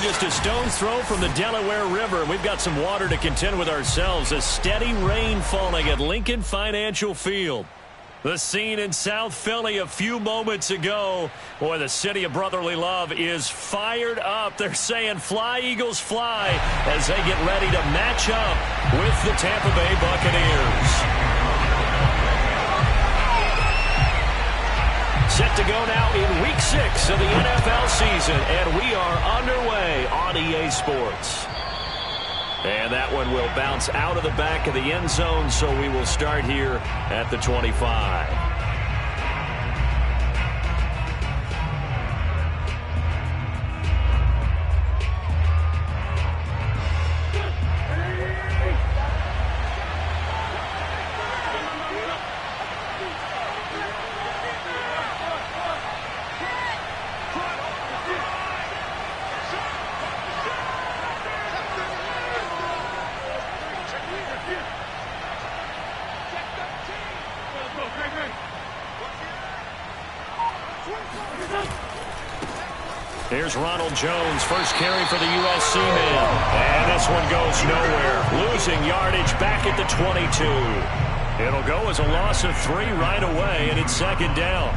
We're just a stone's throw from the Delaware River. We've got some water to contend with ourselves. A steady rain falling at Lincoln Financial Field. The scene in South Philly a few moments ago. Boy, the city of brotherly love is fired up. They're saying fly, Eagles, fly, as they get ready to match up with the Tampa Bay Buccaneers. Set to go now in Week 6 of the NFL season, and we are underway on EA Sports. And that one will bounce out of the back of the end zone, so we will start here at the 25. Here's Ronald Jones, first carry for the USC man. And this one goes nowhere. Losing yardage back at the 22. It'll go as a loss of 3 right away, and it's second down.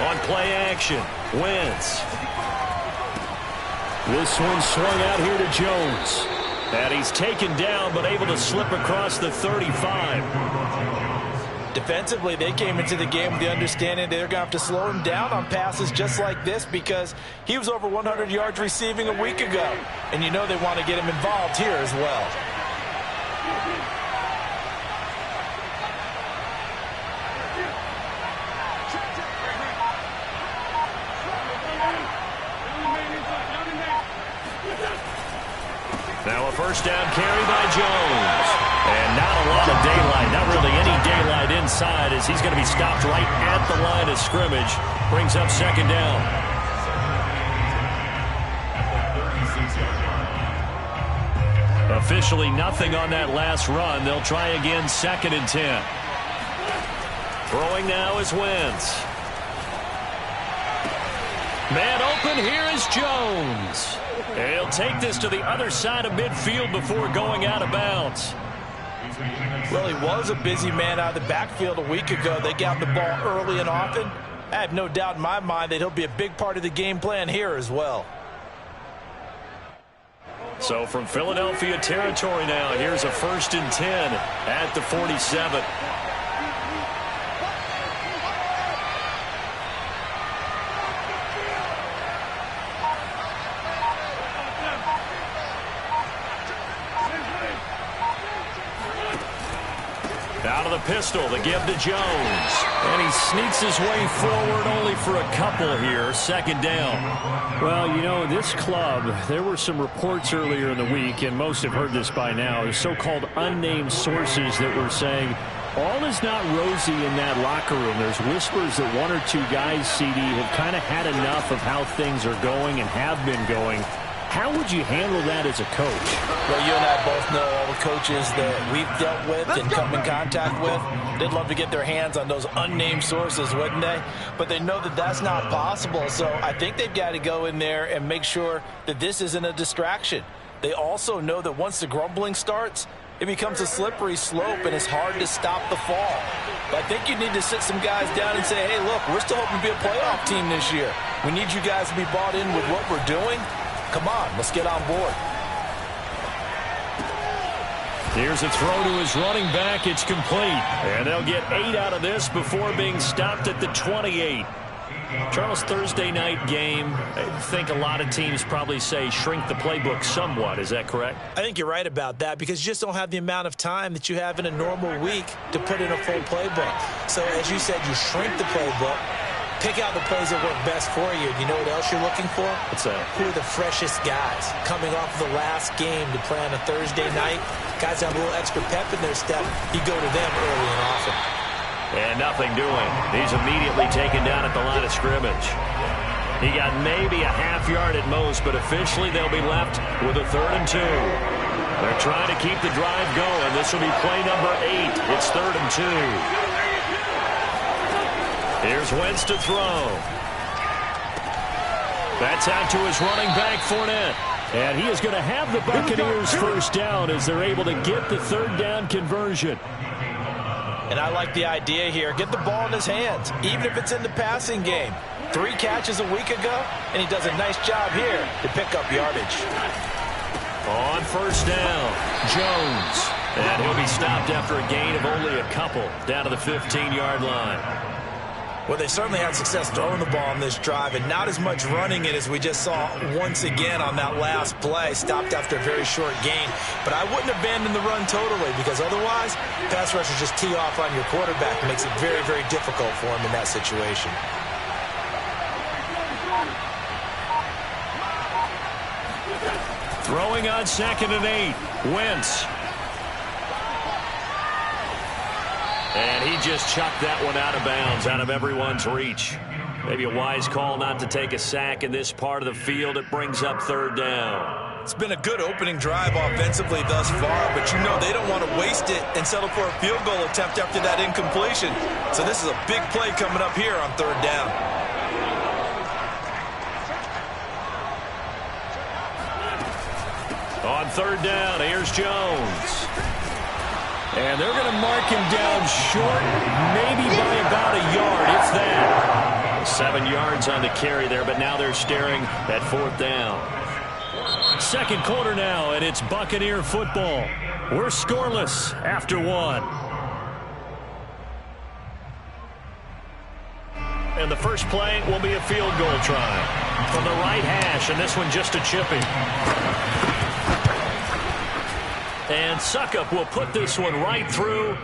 On play action, Wentz. This one swung out here to Jones. And he's taken down, but able to slip across the 35. Defensively, they came into the game with the understanding they're going to have to slow him down on passes just like this because he was over 100 yards receiving a week ago. And you know they want to get him involved here as well. Now a first down carry by Jones. And not a lot of daylight, not really any daylight inside as he's going to be stopped right at the line of scrimmage. Brings up second down. Officially nothing on that last run. They'll try again, 2nd and 10. Throwing now is Wentz. Man open, here is Jones. He'll take this to the other side of midfield before going out of bounds. Well, he was a busy man out of the backfield a week ago. They got the ball early and often. I have no doubt in my mind that he'll be a big part of the game plan here as well. So from Philadelphia territory now, here's a 1st and 10 at the 47. Out of the pistol, the give to Jones. And he sneaks his way forward only for a couple here. 2nd down. Well, you know, this club, there were some reports earlier in the week, and most have heard this by now, the so-called unnamed sources that were saying all is not rosy in that locker room. There's whispers that 1 or 2 guys, CD, have kind of had enough of how things are going and have been going. How would you handle that as a coach? Well, you and I both know all the coaches that we've dealt with and come in contact with. They'd love to get their hands on those unnamed sources, wouldn't they? But they know that that's not possible. So I think they've got to go in there and make sure that this isn't a distraction. They also know that once the grumbling starts, it becomes a slippery slope and it's hard to stop the fall. But I think you need to sit some guys down and say, hey, look, we're still hoping to be a playoff team this year. We need you guys to be bought in with what we're doing. Come on, let's get on board. Here's a throw to his running back. It's complete. And they'll get 8 out of this before being stopped at the 28. Charles, Thursday night game, I think a lot of teams probably say shrink the playbook somewhat. Is that correct? I think you're right about that because you just don't have the amount of time that you have in a normal week to put in a full playbook. So as you said, you shrink the playbook. Pick out the plays that work best for you. You know what else you're looking for? What's that? Who are the freshest guys coming off the last game to play on a Thursday night? Guys have a little extra pep in their step. You go to them early and often. And nothing doing. He's immediately taken down at the line of scrimmage. He got maybe a half yard at most, but officially they'll be left with a 3rd and 2. They're trying to keep the drive going. This will be play number 8. It's 3rd and 2. Here's Wentz to throw. That's out to his running back, Fournette. And he is going to have the Buccaneers first down as they're able to get the 3rd down conversion. And I like the idea here. Get the ball in his hands, even if it's in the passing game. 3 catches a week ago, and he does a nice job here to pick up yardage. On first down, Jones. And he'll be stopped after a gain of only a couple down to the 15-yard line. Well, they certainly had success throwing the ball on this drive, and not as much running it as we just saw once again on that last play. Stopped after a very short gain. But I wouldn't abandon the run totally, because otherwise, pass rushers just tee off on your quarterback. It makes it very, very difficult for him in that situation. Throwing on 2nd and 8, Wentz. And he just chucked that one out of bounds, out of everyone's reach. Maybe a wise call not to take a sack in this part of the field. It brings up 3rd down. It's been a good opening drive offensively thus far, but you know they don't want to waste it and settle for a field goal attempt after that incompletion. So this is a big play coming up here on 3rd down. On 3rd down, here's Jones. And they're going to mark him down short, maybe by about a yard, if that. 7 yards on the carry there, but now they're staring at 4th down. 2nd quarter now, and it's Buccaneer football. We're scoreless after 1. And the first play will be a field goal try from the right hash, and this one just a chipping. And Suckup will put this one right through.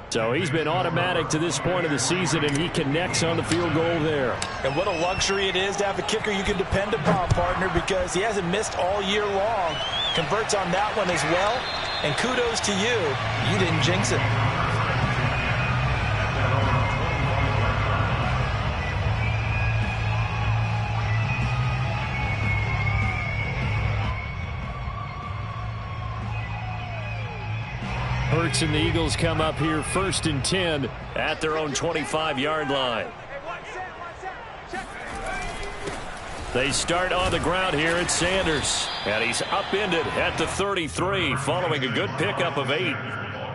So he's been automatic to this point of the season, and he connects on the field goal there. And what a luxury it is to have a kicker you can depend upon, partner, because he hasn't missed all year long. Converts on that one as well. And kudos to you. You didn't jinx it. Hurts and the Eagles come up here 1st and 10 at their own 25-yard line. They start on the ground here at Sanders. And he's upended at the 33 following a good pickup of 8.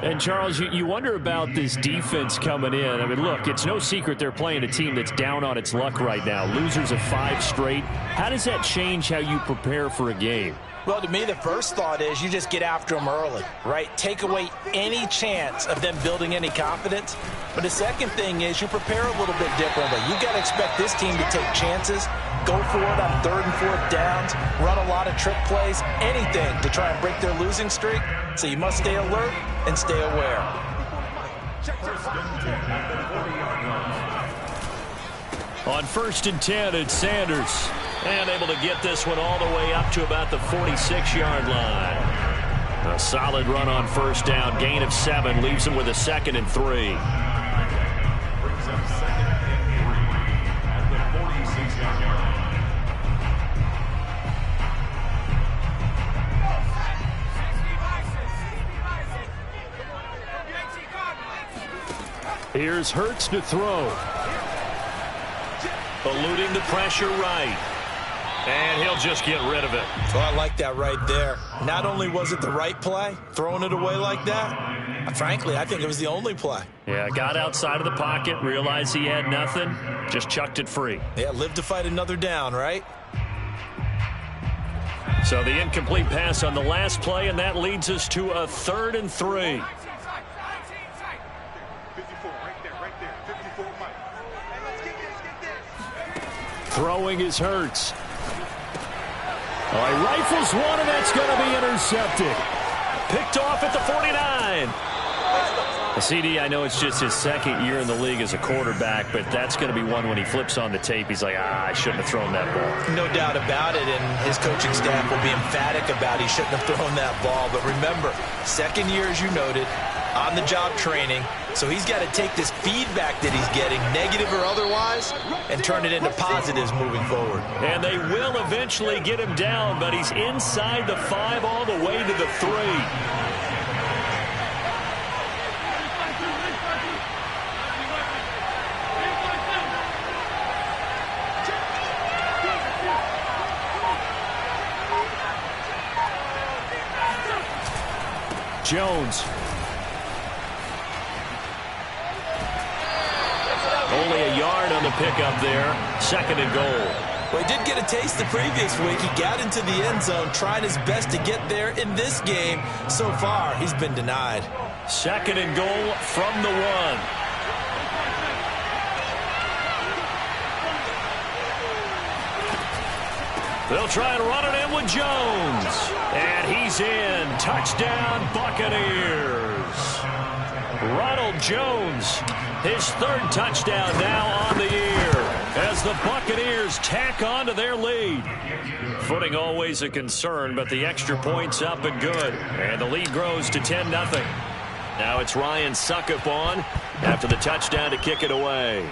And, Charles, you wonder about this defense coming in. I mean, look, it's no secret they're playing a team that's down on its luck right now. Losers of 5 straight. How does that change how you prepare for a game? Well, to me, the first thought is you just get after them early, right? Take away any chance of them building any confidence. But the second thing is you prepare a little bit differently. You've got to expect this team to take chances, go for it on 3rd and 4th downs, run a lot of trick plays, anything to try and break their losing streak. So you must stay alert and stay aware. On 1st and 10, it's Sanders. And able to get this one all the way up to about the 46-yard line. A solid run on 1st down. Gain of 7 leaves him with a 2nd and 3. Here's Hurts to throw. Eluding the pressure right. And he'll just get rid of it. Well, I like that right there. Not only was it the right play, throwing it away like that, frankly, I think it was the only play. Yeah, got outside of the pocket, realized he had nothing, just chucked it free. Yeah, live to fight another down, right? So the incomplete pass on the last play, and that leads us to a 3rd and 3. Throwing is Hurts. Oh, he rifles one, and that's going to be intercepted. Picked off at the 49. CD, I know it's just his second year in the league as a quarterback, but that's going to be one when he flips on the tape. He's like, I shouldn't have thrown that ball. No doubt about it, and his coaching staff will be emphatic about he shouldn't have thrown that ball. But remember, second year, as you noted, on-the-job training, so he's got to take this feedback that he's getting, negative or otherwise, and turn it into positives moving forward. And they will eventually get him down, but he's inside the 5 all the way to the 3. Jones. Only a yard on the pickup there. 2nd and goal. Well, he did get a taste the previous week. He got into the end zone, trying his best to get there in this game. So far, he's been denied. 2nd and goal from the 1. They'll try and run it in with Jones. And he's in. Touchdown, Buccaneers. Ronald Jones, his 3rd touchdown now on the year as the Buccaneers tack on to their lead. Footing always a concern, but the extra point's up and good. And the lead grows to 10-0. Now it's Ryan Suckup on after the touchdown to kick it away.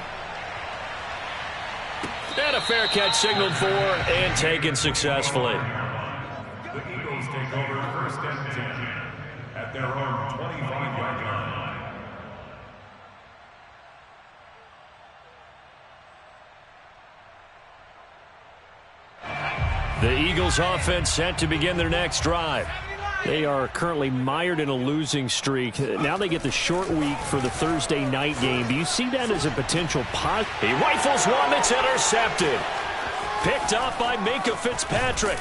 And a fair catch signaled for and taken successfully. The Eagles take over 1st and 10 at their own 25-yard line. The Eagles offense set to begin their next drive. They are currently mired in a losing streak. Now they get the short week for the Thursday night game. Do you see that as a potential positive? He rifles one that's intercepted. Picked off by Minkah Fitzpatrick.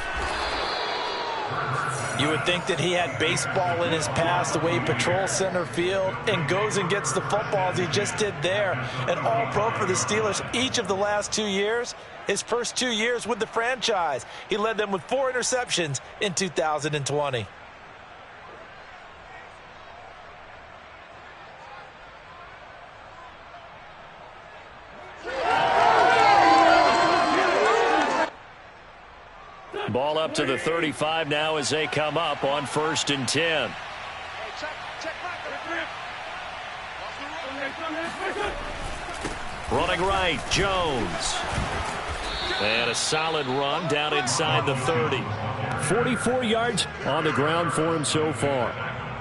You would think that he had baseball in his past, the way he patrols center field and goes and gets the football as he just did there. An all-pro for the Steelers each of the last 2 years. His first 2 years with the franchise. He led them with 4 interceptions in 2020. Ball up to the 35 now as they come up on 1st and 10. Running right, Jones. And a solid run down inside the 30. 44 yards on the ground for him so far.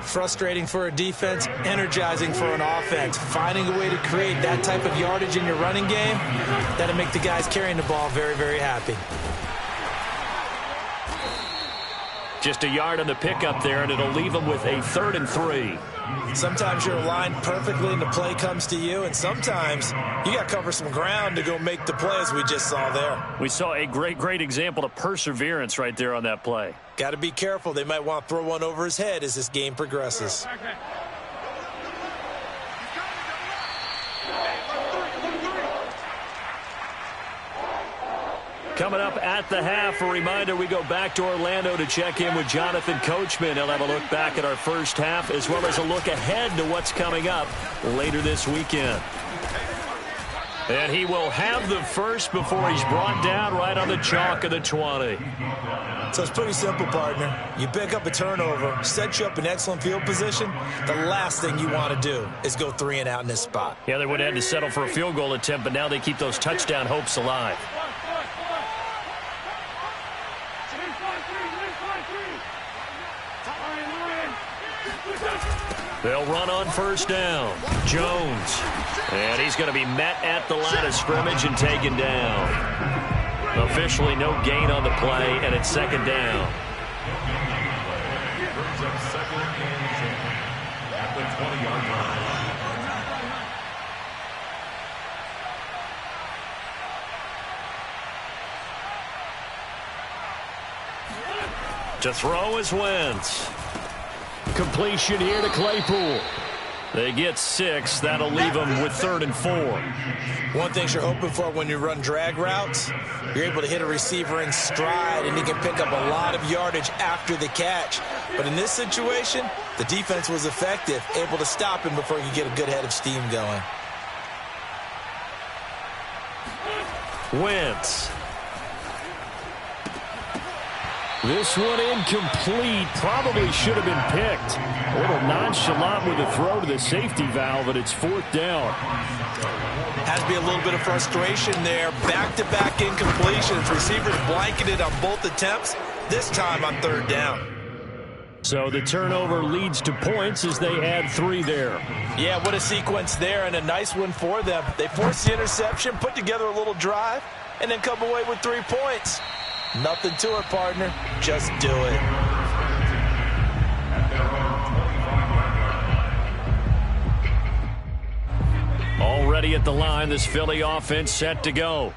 Frustrating for a defense, energizing for an offense. Finding a way to create that type of yardage in your running game, that'll make the guys carrying the ball very, very happy. Just a yard on the pickup there, and it'll leave them with a 3rd and 3. Sometimes you're aligned perfectly and the play comes to you, and sometimes you got to cover some ground to go make the play, as we just saw there. We saw a great example of perseverance right there on that play. Got to be careful. They might want to throw one over his head as this game progresses. Coming up at the half, a reminder, we go back to Orlando to check in with Jonathan Coachman. He'll have a look back at our first half as well as a look ahead to what's coming up later this weekend. And he will have the first before he's brought down right on the chalk of the 20. So it's pretty simple, partner. You pick up a turnover, set you up in excellent field position. The last thing you want to do is go 3 and out in this spot. Yeah, they would have had to settle for a field goal attempt, but now they keep those touchdown hopes alive. They'll run on 1st down. Jones. And he's going to be met at the line of scrimmage and taken down. Officially no gain on the play, and it's 2nd down. Brings up 2nd and 10 at the 20-yard line. To throw is Wentz. Completion here to Claypool. They get 6. That'll leave them with 3rd and 4. One thing you're hoping for when you run drag routes, you're able to hit a receiver in stride, and he can pick up a lot of yardage after the catch. But in this situation, the defense was effective, able to stop him before he could get a good head of steam going. Wentz. This one incomplete. Probably should have been picked. A little nonchalant with a throw to the safety valve, but it's 4th down. Has to be a little bit of frustration there. Back-to-back incompletions. Receivers blanketed on both attempts, this time on 3rd down. So the turnover leads to points as they add 3 there. Yeah, what a sequence there, and a nice one for them. They force the interception, put together a little drive, and then come away with 3 points. Nothing to it, partner. Just do it. Already at the line, this Philly offense set to go.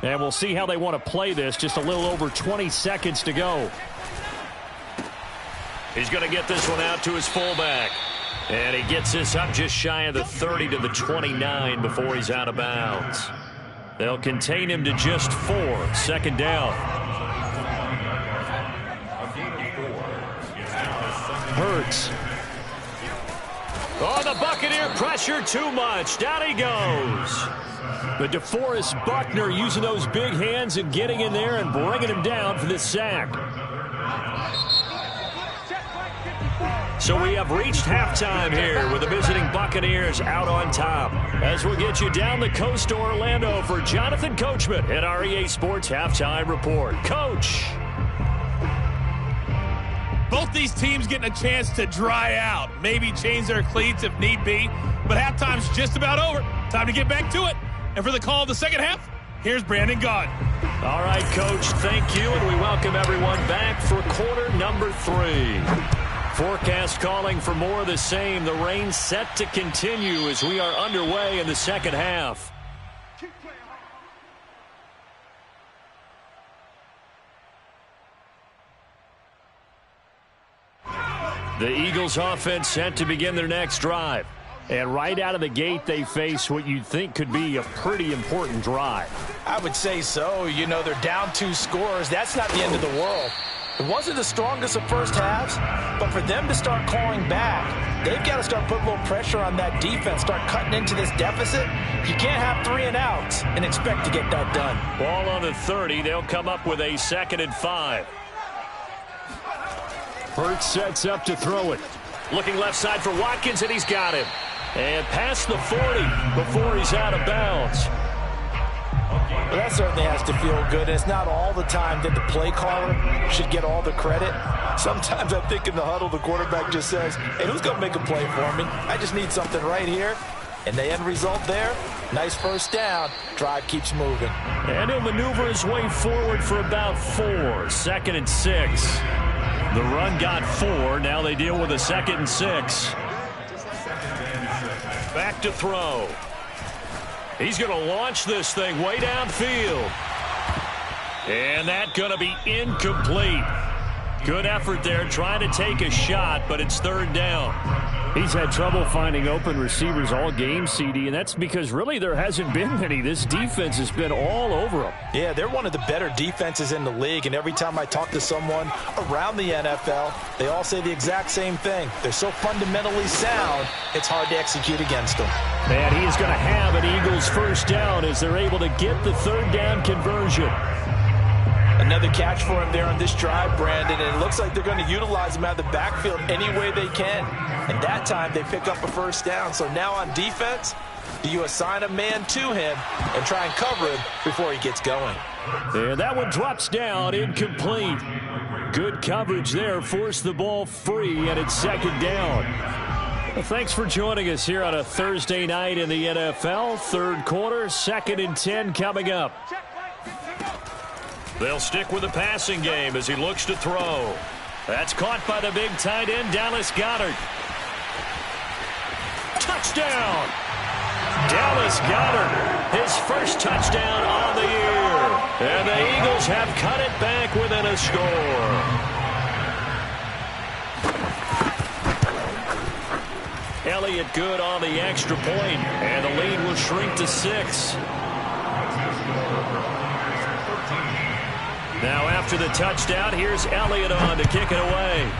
And we'll see how they want to play this. Just a little over 20 seconds to go. He's going to get this one out to his fullback. And he gets this up just shy of the 30 to the 29 before he's out of bounds. They'll contain him to just 4. 2nd down. Hurts. Oh, the Buccaneer pressure too much. Down he goes. But DeForest Buckner using those big hands and getting in there and bringing him down for this sack. So we have reached halftime here with the visiting Buccaneers out on top. As we'll get you down the coast to Orlando for Jonathan Coachman at our EA Sports Halftime Report. Coach. Both these teams getting a chance to dry out, maybe change their cleats if need be, but halftime's just about over. Time to get back to it. And for the call of the second half, here's Brandon Gaudin. All right, Coach, thank you, and we welcome everyone back for quarter number 3. Forecast calling for more of the same. The rain set to continue as we are underway in the second half. The Eagles offense set to begin their next drive. And right out of the gate, they face what you'd think could be a pretty important drive. I would say so. You know, they're down 2 scores. That's not the end of the world. It wasn't the strongest of first halves, but for them to start clawing back, they've got to start putting a little pressure on that defense, start cutting into this deficit. You can't have 3 and outs and expect to get that done. Ball on the 30. They'll come up with a 2nd and 5. Hurts sets up to throw it. Looking left side for Watkins, and he's got him. And past the 40 before he's out of bounds. Well, that certainly has to feel good. It's not all the time that the play caller should get all the credit. Sometimes I think in the huddle, the quarterback just says, hey, who's going to make a play for me? I just need something right here. And the end result there, nice 1st down. Drive keeps moving. And he'll maneuver his way forward for about 4. 2nd and 6. The run got 4. Now they deal with a 2nd and 6. Back to throw. He's going to launch this thing way downfield. And that's going to be incomplete. Good effort there trying to take a shot, but it's 3rd down. He's had trouble finding open receivers all game, CD, and that's because really there hasn't been many. This defense has been all over them. Yeah, they're one of the better defenses in the league, and every time I talk to someone around the NFL, they all say the exact same thing. They're so fundamentally sound, it's hard to execute against them. And he's going to have an Eagles 1st down as they're able to get the 3rd down conversion. Another catch for him there on this drive, Brandon, and it looks like they're going to utilize him out of the backfield any way they can. And that time they pick up a 1st down. So now on defense, do you assign a man to him and try and cover him before he gets going? And that one drops down, incomplete. Good coverage there, forced the ball free, and it's 2nd down. Well, thanks for joining us here on a Thursday night in the NFL. 3rd quarter, 2nd and 10 coming up. They'll stick with the passing game as he looks to throw. That's caught by the big tight end, Dallas Goedert. Touchdown! Dallas Goedert, his 1st touchdown on the year. And the Eagles have cut it back within a score. Elliott good on the extra point, and the lead will shrink to 6. Now after the touchdown, here's Elliott on to kick it away.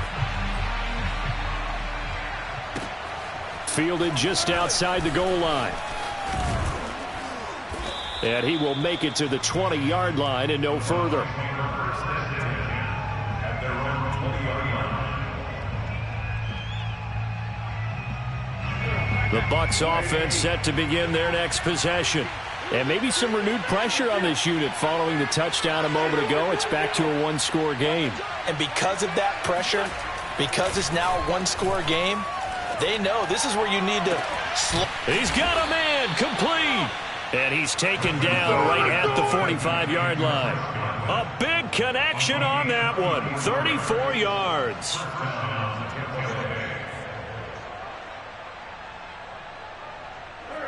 Fielded just outside the goal line. And he will make it to the 20-yard line and no further. The Bucs offense set to begin their next possession. And maybe some renewed pressure on this unit following the touchdown a moment ago. It's back to a one-score game. And because of that pressure, because it's now a one-score game, they know this is where you need to slow. He's got a man, complete. And he's taken down right at the 45-yard line. A big connection on that one. 34 yards.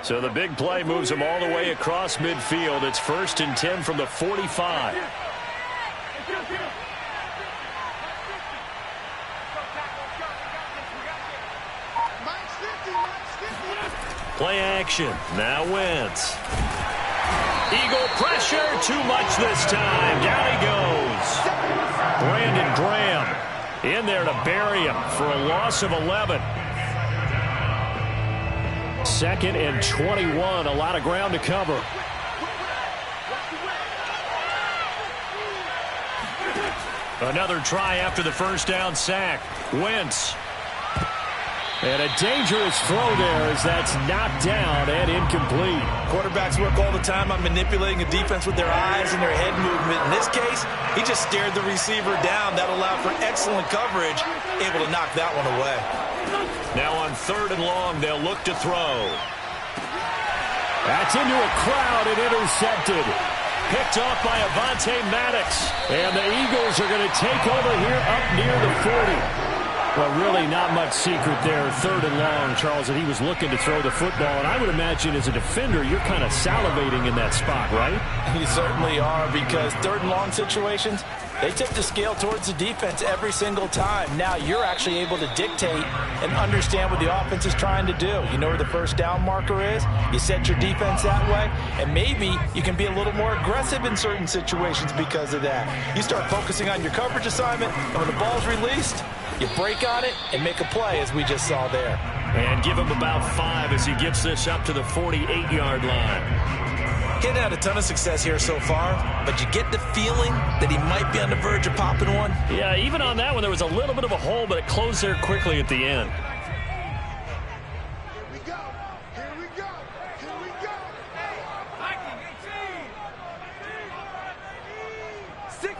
So the big play moves him all the way across midfield. It's 1st and 10 from the 45. Play action. Now Wentz. Eagle pressure. Too much this time. Down he goes. Brandon Graham in there to bury him for a loss of 11. 2nd and 21. A lot of ground to cover. Another try after the first down sack. Wentz. And a dangerous throw there as that's knocked down and incomplete. Quarterbacks work all the time on manipulating a defense with their eyes and their head movement. In this case, he just stared the receiver down. That allowed for excellent coverage, able to knock that one away. Now on 3rd and long, they'll look to throw. That's into a crowd and intercepted. Picked off by Avonte Maddox. And the Eagles are going to take over here up near the 40. Well, really not much secret there. 3rd and long, Charles, that he was looking to throw the football. And I would imagine as a defender, you're kind of salivating in that spot, right? You certainly are, because 3rd and long situations, they tip the scale towards the defense every single time. Now you're actually able to dictate and understand what the offense is trying to do. You know where the first down marker is. You set your defense that way, and maybe you can be a little more aggressive in certain situations because of that. You start focusing on your coverage assignment, and when the ball's released, you break on it and make a play, as we just saw there. And give him about 5 as he gets this up to the 48-yard line. He hadn't had a ton of success here so far, but you get the feeling that he might be on the verge of popping one. Yeah, even on that one, there was a little bit of a hole, but it closed there quickly at the end. Here we go. Here we go. Here we go. Viking 18. 6.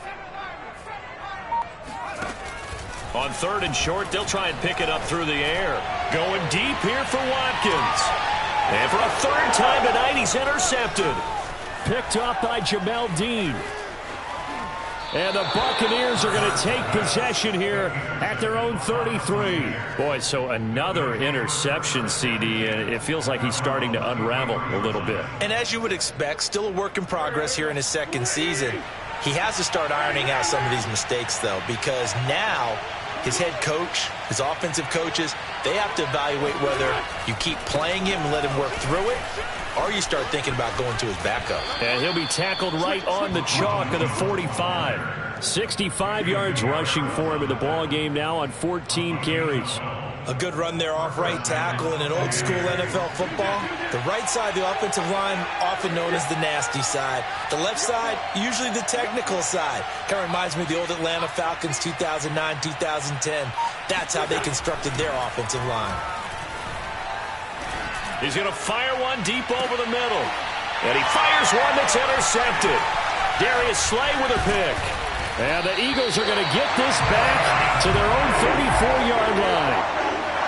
On 3rd and short, they'll try and pick it up through the air. Going deep here for Watkins. And for a 3rd time tonight, he's intercepted. Picked up by Jamel Dean. And the Buccaneers are going to take possession here at their own 33. Boy, so another interception, CD, and it feels like he's starting to unravel a little bit. And as you would expect, still a work in progress here in his 2nd season. He has to start ironing out some of these mistakes, though, because now his head coach, his offensive coaches, they have to evaluate whether you keep playing him and let him work through it, or you start thinking about going to his backup. And he'll be tackled right on the chalk of the 45. 65 yards rushing for him in the ball game now on 14 carries. A good run there off right tackle in an old-school NFL football. The right side of the offensive line, often known as the nasty side. The left side, usually the technical side. Kind of reminds me of the old Atlanta Falcons 2009-2010. That's how they constructed their offensive line. He's going to fire one deep over the middle. And he fires one that's intercepted. Darius Slay with a pick. And the Eagles are going to get this back to their own 34-yard line.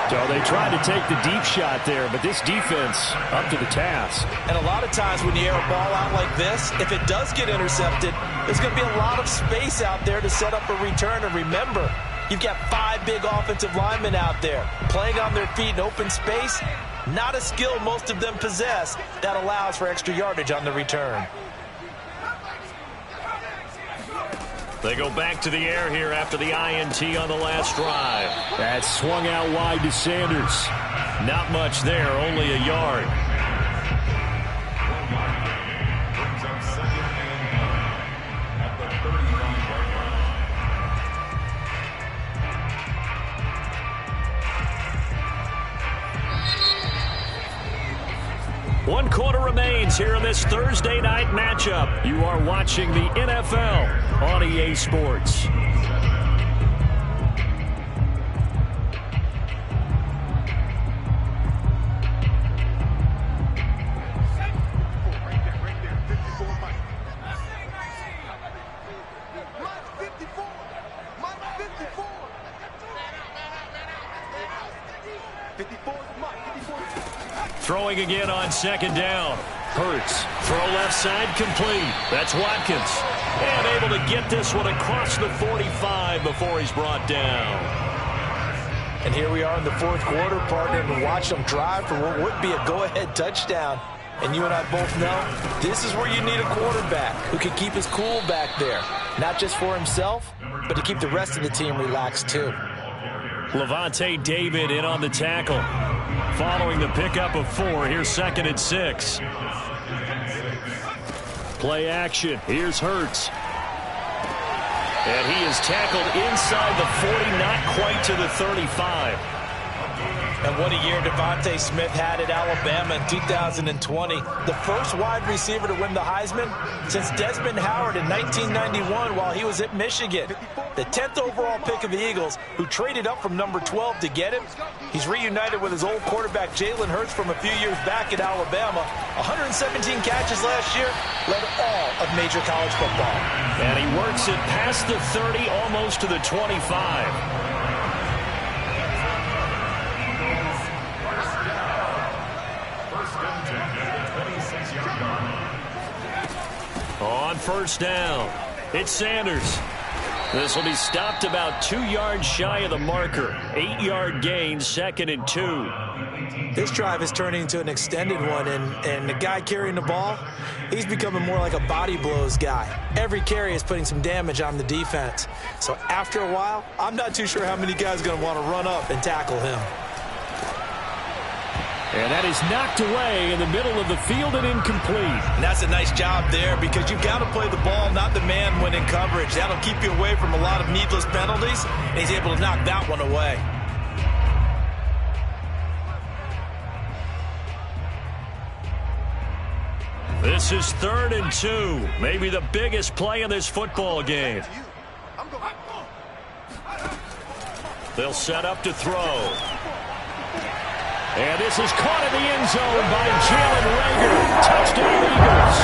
So they tried to take the deep shot there, but this defense up to the task. And a lot of times when you air a ball out like this, if it does get intercepted, there's going to be a lot of space out there to set up a return. And remember, you've got 5 big offensive linemen out there playing on their feet in open space. Not a skill most of them possess that allows for extra yardage on the return. They go back to the air here after the INT on the last drive. That swung out wide to Sanders. Not much there, only a yard. Brings up second and 9 at the 35-yard line. 1 quarter remains here in this Thursday night matchup. You are watching the NFL on EA Sports. Throwing again on second down. Hurts. Throw left side complete. That's Watkins. And able to get this one across the 45 before he's brought down. And here we are in the fourth quarter, partner, and watch them drive for what would be a go-ahead touchdown. And you and I both know this is where you need a quarterback who can keep his cool back there. Not just for himself, but to keep the rest of the team relaxed too. Levante David in on the tackle. Following the pickup of 4, here's 2nd and 6. Play action. Here's Hurts. And he is tackled inside the 40, not quite to the 35. And what a year Devontae Smith had at Alabama in 2020. The first wide receiver to win the Heisman since Desmond Howard in 1991 while he was at Michigan. The 10th overall pick of the Eagles, who traded up from number 12 to get him. He's reunited with his old quarterback Jalen Hurts from a few years back at Alabama. 117 catches last year, led all of major college football. And he works it past the 30, almost to the 25. On first down, it's Sanders. This will be stopped about 2 yards shy of the marker. 8-yard gain, 2nd and 2. This drive is turning into an extended one, and the guy carrying the ball, he's becoming more like a body blows guy. Every carry is putting some damage on the defense. So after a while, I'm not too sure how many guys are going to want to run up and tackle him. And that is knocked away in the middle of the field and incomplete. And that's a nice job there because you've got to play the ball, not the man when in coverage. That'll keep you away from a lot of needless penalties, and he's able to knock that one away. This is 3rd and 2. Maybe the biggest play in this football game. They'll set up to throw. And this is caught in the end zone by Jalen Reagor. Touchdown Eagles.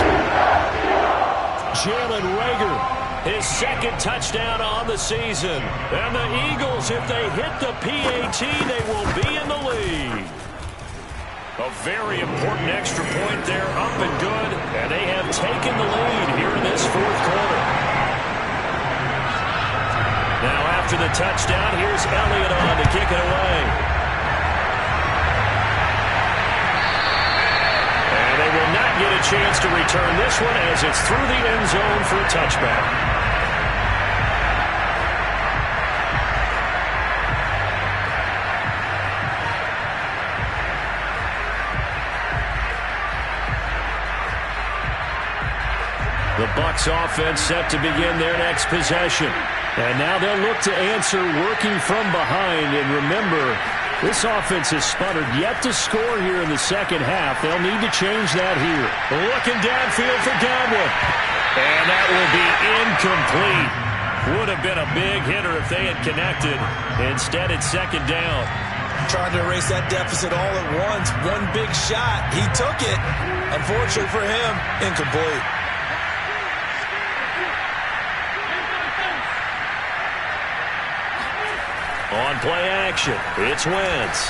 Jalen Reagor, his 2nd touchdown on the season. And the Eagles, if they hit the PAT, they will be in the lead. A very important extra point there, up and good. And they have taken the lead here in this fourth quarter. Now after the touchdown, here's Elliott on to kick it away. They will not get a chance to return this one as it's through the end zone for a touchback. The Bucs offense set to begin their next possession. And now they'll look to answer working from behind. And remember, this offense has sputtered yet to score here in the second half. They'll need to change that here. Looking downfield for Godwin. And that will be incomplete. Would have been a big hitter if they had connected. Instead, it's 2nd down. Trying to erase that deficit all at once. One big shot. He took it. Unfortunately for him, incomplete. On play action, it's Wentz.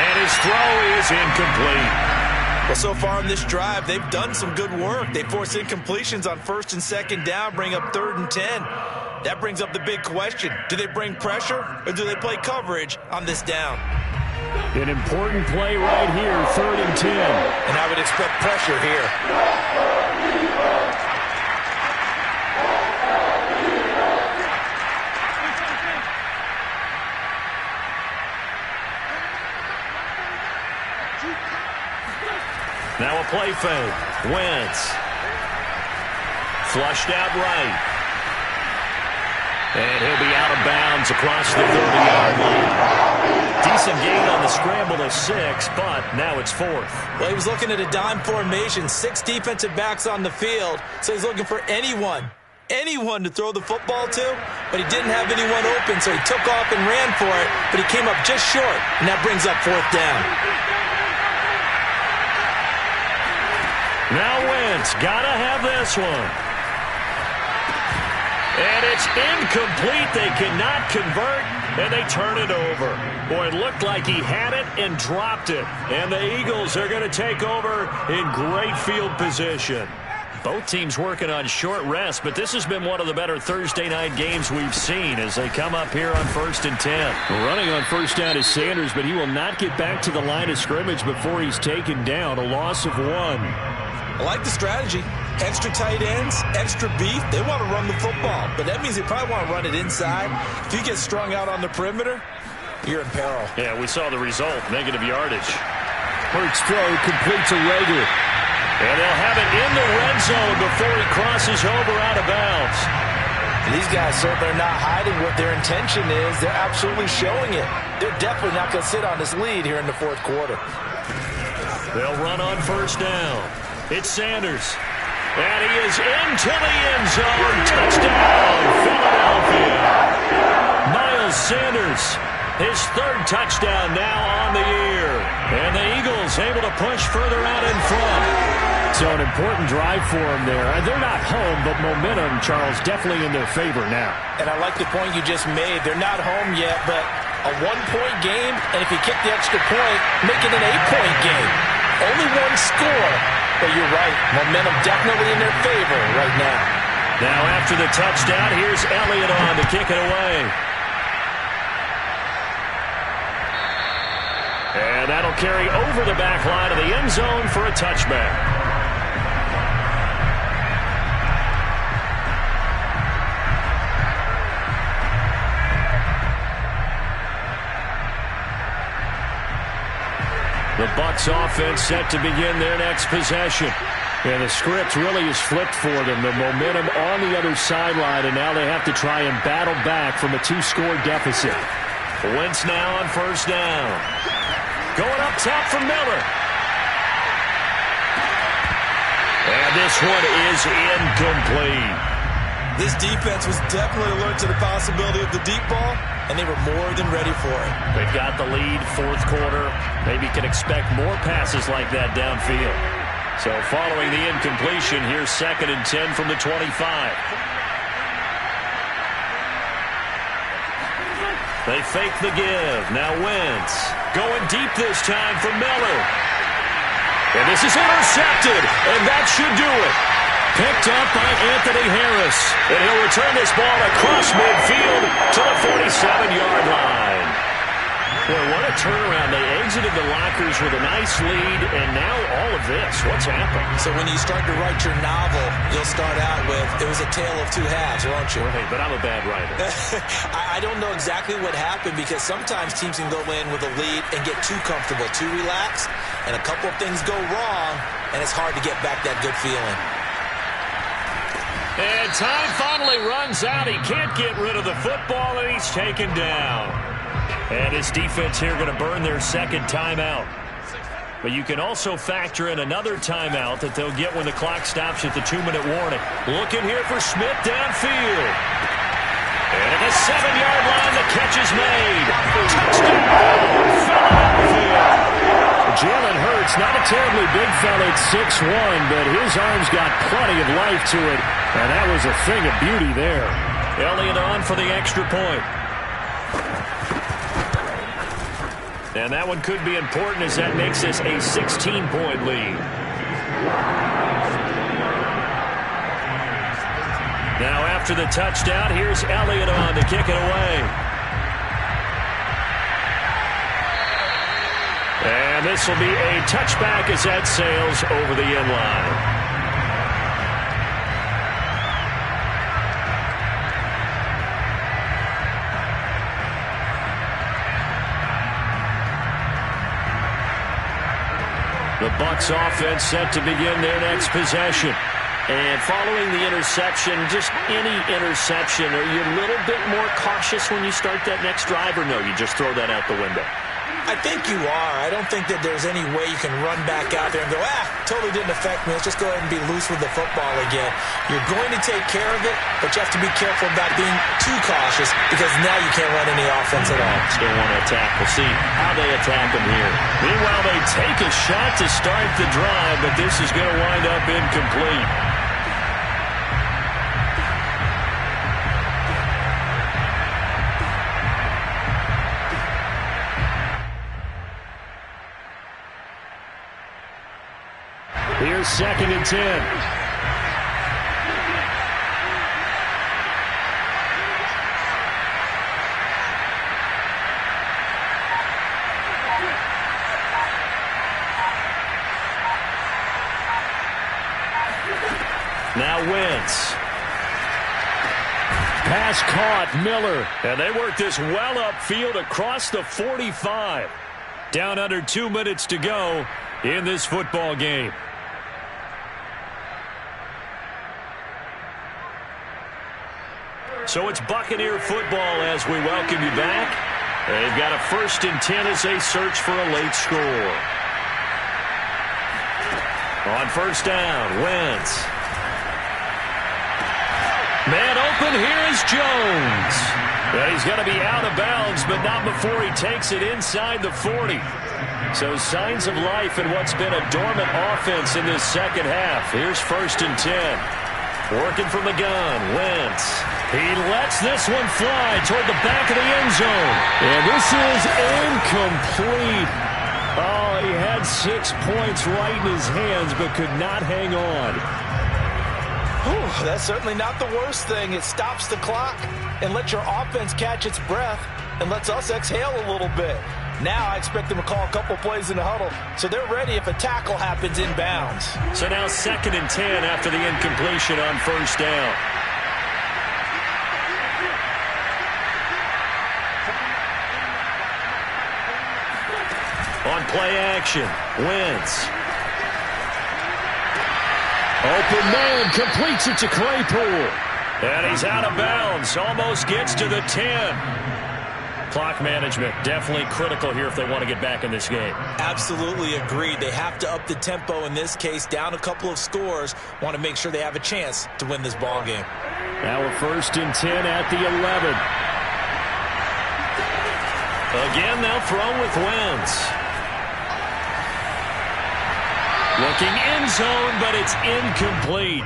And his throw is incomplete. Well, so far in this drive, they've done some good work. They force incompletions on 1st and 2nd down, bring up 3rd and 10. That brings up the big question. Do they bring pressure or do they play coverage on this down? An important play right here, 3rd and 10. And I would expect pressure here. play fake. Wentz. Flushed out right. And he'll be out of bounds across the 30-yard line. Decent gain on the scramble of 6, but now it's 4th. Well, he was looking at a dime formation, 6 defensive backs on the field, so he's looking for anyone to throw the football to, but he didn't have anyone open, so he took off and ran for it, but he came up just short, and that brings up 4th down. Now Wentz, gotta have this one. And it's incomplete. They cannot convert, and they turn it over. Boy, it looked like he had it and dropped it. And the Eagles are going to take over in great field position. Both teams working on short rest, but this has been one of the better Thursday night games we've seen as they come up here on 1st and 10. Running on first down is Sanders, but he will not get back to the line of scrimmage before he's taken down. A loss of 1. I like the strategy. Extra tight ends, extra beef. They want to run the football, but that means they probably want to run it inside. If you get strung out on the perimeter, you're in peril. Yeah, we saw the result, negative yardage. Hurts throw complete to Lg. And they'll have it in the red zone before he crosses over out of bounds. These guys certainly are not hiding what their intention is. They're absolutely showing it. They're definitely not going to sit on this lead here in the 4th quarter. They'll run on 1st down. It's Sanders. And he is into the end zone. Touchdown, Philadelphia. Miles Sanders, his 3rd touchdown now on the year. And the Eagles able to push further out in front. So an important drive for them there. They're not home, but momentum, Charles, definitely in their favor now. And I like the point you just made. They're not home yet, but a 1-point game, and if you kick the extra point, make it an 8-point game. Only 1 score. But you're right, momentum definitely in their favor right now. Now after the touchdown, here's Elliott on to kick it away. And that'll carry over the back line of the end zone for a touchback. The Bucs offense set to begin their next possession. And the script really is flipped for them. The momentum on the other sideline, and now they have to try and battle back from a 2-score deficit. Wentz now on 1st down. Going up top for Miller. And this one is incomplete. This defense was definitely alert to the possibility of the deep ball, and they were more than ready for it. They've got the lead, 4th quarter. Maybe can expect more passes like that downfield. So following the incompletion, here's 2nd and 10 from the 25. They fake the give. Now Wentz going deep this time for Miller. And this is intercepted, and that should do it. Picked up by Anthony Harris. And he'll return this ball across midfield to the 47-yard line. Boy, what a turnaround. They exited the lockers with a nice lead, and now all of this. What's happened? So when you start to write your novel, you'll start out with, it was a tale of 2 halves, won't you? Right, but I'm a bad writer. I don't know exactly what happened, because sometimes teams can go in with a lead and get too comfortable, too relaxed, and a couple of things go wrong, and it's hard to get back that good feeling. And time finally runs out. He can't get rid of the football, and he's taken down. And his defense here going to burn their 2nd timeout. But you can also factor in another timeout that they'll get when the clock stops at the 2-minute warning. Looking here for Smith downfield. And at the 7-yard line, the catch is made. Touchdown, Philadelphia. Jalen Hurts, not a terribly big fella at 6'1", but his arms got plenty of life to it, and that was a thing of beauty there. Elliott on for the extra point. And that one could be important as that makes this a 16-point lead. Now after the touchdown, here's Elliott on to kick it away. And this will be a touchback as that sails over the end line. The Bucs offense set to begin their next possession. And following the interception, just any interception, are you a little bit more cautious when you start that next drive, or no, you just throw that out the window? I think you are. I don't think that there's any way you can run back out there and go, totally didn't affect me. Let's just go ahead and be loose with the football again. You're going to take care of it, but you have to be careful about being too cautious because now you can't run any offense at all. Still want to attack. We'll see how they attack them here. Meanwhile, they take a shot to start the drive, but this is going to wind up incomplete. Here's 2nd and 10. Now Wentz. Pass caught, Miller. And they work this well upfield across the 45. Down under 2 minutes to go in this football game. So it's Buccaneer football as we welcome you back. They've got a 1st and 10 as they search for a late score. On 1st down, Wentz. Man open, here is Jones. Well, he's going to be out of bounds, but not before he takes it inside the 40. So signs of life in what's been a dormant offense in this second half. Here's 1st and 10. Working from the gun, Wentz. He lets this one fly toward the back of the end zone. And this is incomplete. Oh, he had 6 points right in his hands, but could not hang on. Whew, that's certainly not the worst thing. It stops the clock and lets your offense catch its breath and lets us exhale a little bit. Now I expect them to call a couple plays in the huddle, so they're ready if a tackle happens inbounds. So now 2nd and 10 after the incompletion on 1st down. On play action, Wentz. Open man, completes it to Claypool. And he's out of bounds, almost gets to the 10. Clock management definitely critical here if they want to get back in this game. Absolutely agreed. They have to up the tempo in this case, down a couple of scores. Want to make sure they have a chance to win this ball game. Now a 1st and 10 at the 11. Again, they'll throw with Wentz. Looking end zone, but it's incomplete.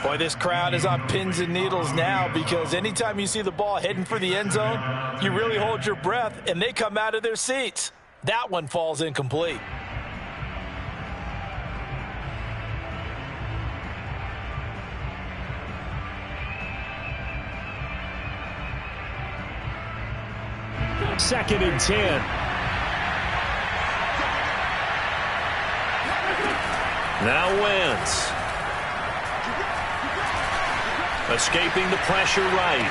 Boy, this crowd is on pins and needles now because anytime you see the ball heading for the end zone, you really hold your breath, and they come out of their seats. That one falls incomplete. Second and 10. Now Wentz. Escaping the pressure right.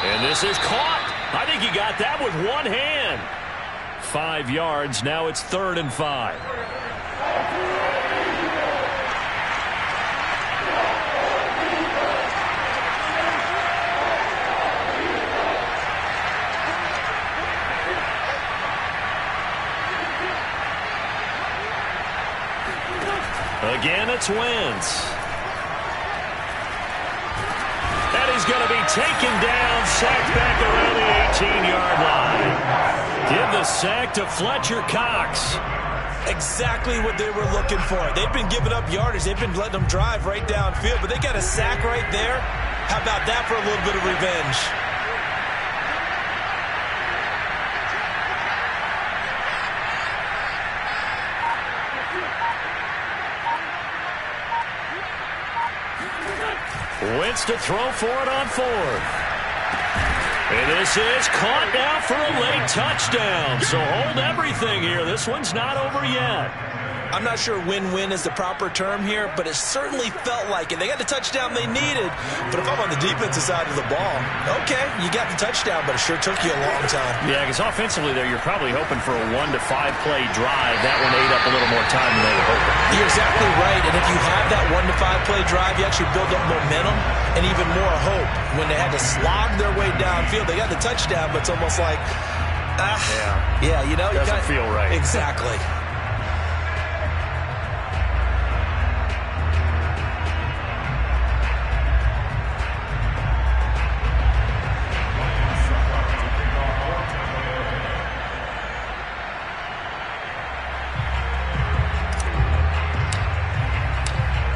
And this is caught. I think he got that with one hand. 5 yards. Now it's 3rd and 5. Again, it's Wentz. And he's going to be taken down, sacked back around the 18-yard line. Give the sack to Fletcher Cox. Exactly what they were looking for. They've been giving up yardage. They've been letting them drive right downfield, but they got a sack right there. How about that for a little bit of revenge? Wentz to throw for it on 4th. And this is caught now for a late touchdown. So hold everything here. This one's not over yet. I'm not sure win-win is the proper term here, but it certainly felt like it. They got the touchdown they needed, but if I'm on the defensive side of the ball, okay, you got the touchdown, but it sure took you a long time. Yeah, because offensively there, you're probably hoping for a 1 to 5 play drive. That one ate up a little more time than they were hoping. You're exactly right, and if you have that 1 to 5 play drive, you actually build up momentum and even more hope. When they had to slog their way downfield, they got the touchdown, but it's almost like, yeah, you know, doesn't feel right. Exactly.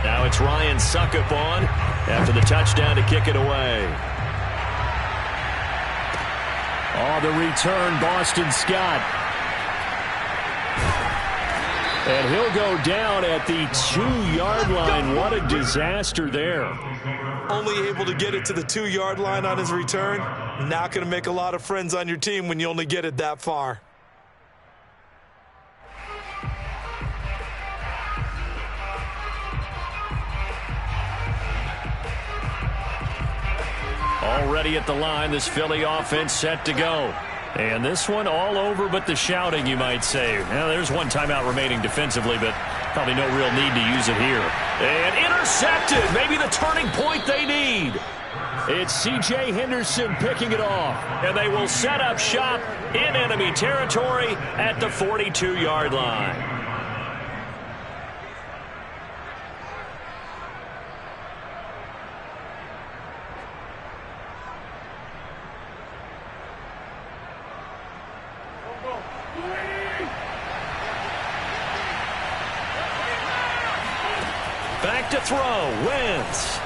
Now it's Ryan Suckup on after the touchdown to kick it away. Oh, the return, Boston Scott. And he'll go down at the 2-yard line. What a disaster there. Only able to get it to the 2-yard line on his return. Not going to make a lot of friends on your team when you only get it that far. Already at the line, this Philly offense set to go. And this one all over but the shouting, you might say. Now, there's one timeout remaining defensively, but probably no real need to use it here. And intercepted, maybe the turning point they need. It's C.J. Henderson picking it off. And they will set up shop in enemy territory at the 42-yard line. Back to throw, Wentz.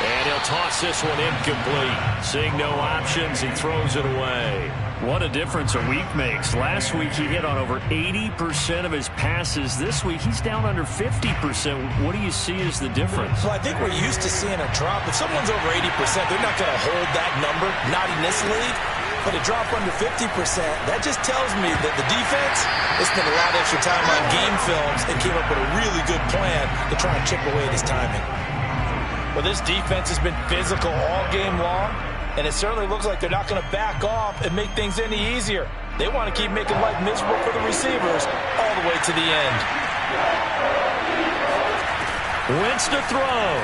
And he'll toss this one incomplete. Seeing no options, he throws it away. What a difference a week makes. Last week he hit on over 80% of his passes. This week he's down under 50%. What do you see as the difference? Well, I think we're used to seeing a drop. If someone's over 80%, they're not going to hold that number, not in this league. But a drop under 50%, that just tells me that the defense has spent a lot of extra time on game films and came up with a really good plan to try and chip away at his timing. Well, this defense has been physical all game long, and it certainly looks like they're not going to back off and make things any easier. They want to keep making life miserable for the receivers all the way to the end. Wentz to throw.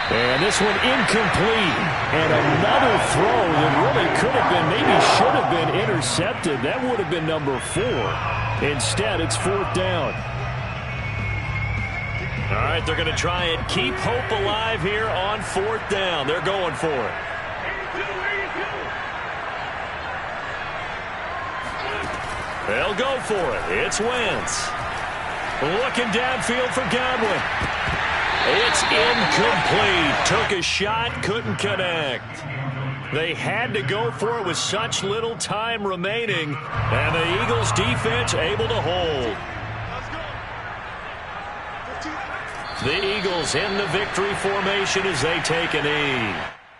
And this one incomplete. And another throw that really could have been, maybe should have been intercepted. That would have been number 4. Instead, it's 4th down. All right, they're going to try and keep hope alive here on 4th down. They're going for it. They'll go for it. It's Wentz. Looking downfield for Godwin. It's incomplete. Took a shot, couldn't connect. They had to go for it with such little time remaining, and the Eagles defense able to hold. The Eagles in the victory formation as they take a knee.